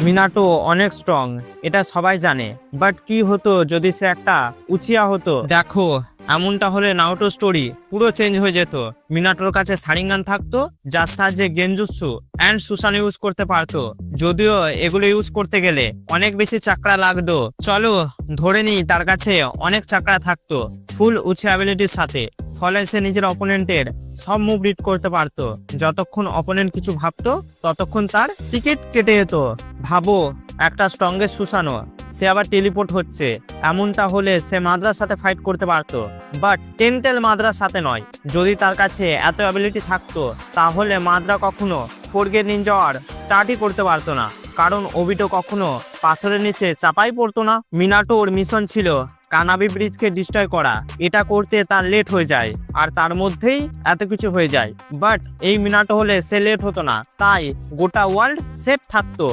Minato অনেক strong, এটা সবাই জানে। বাট কি হতো যদি সে একটা উচিয়া হতো? দেখো, এমনটা হলে নারুটো স্টোরি পুরো চেঞ্জ হয়ে যেত। মিনাটোর কাছে শারিঙ্গান থাকতো, যার সাহায্যে গেনজুৎসু অ্যান্ড সুসান ইউজ করতে পারতো। যদিও এগুলো ইউজ করতে গেলে অনেক বেশি চাকরা লাগতো। চলো ধরে নিই তার কাছে অনেক চাকরা থাকতো ফুল উচিয়া অ্যাবিলিটির সাথে। ফলে সে নিজের অপোনেন্টের সব মুভ রিড করতে পারতো। যতক্ষণ অপোনেন্ট কিছু ভাবতো ততক্ষণ তার টিকিট কেটে যেত। ভাবো, একটা স্ট্রংগেস্ট সুসানো, সে আবার টেলিপোর্ট হচ্ছে। এমনটা হলে সে মাদ্রার সাথে ফাইট করতে পারতো, বাট টেন্টেল মাদ্রার সাথে নয়। যদি তার কাছে এত অ্যাবিলিটি থাকতো তাহলে মাদ্রা কখনো ফোরগেট নিনজা ওয়ার স্টার্টই করতে পারতো না, কারণ ওবিটো কখনো পাথরের নিচে চাপাই পড়তো না। মিনাটোর মিশন ছিল কানাবি ব্রিজকে ডিস্ট্রয় করা। এটা করতে তার লেট হয়ে যায়, আর তার মধ্যেই এত কিছু হয়ে যায়। বাট এই মিনাটো হলে সে লেট হতো না, তাই গোটা ওয়ার্ল্ড সেফ থাকতো।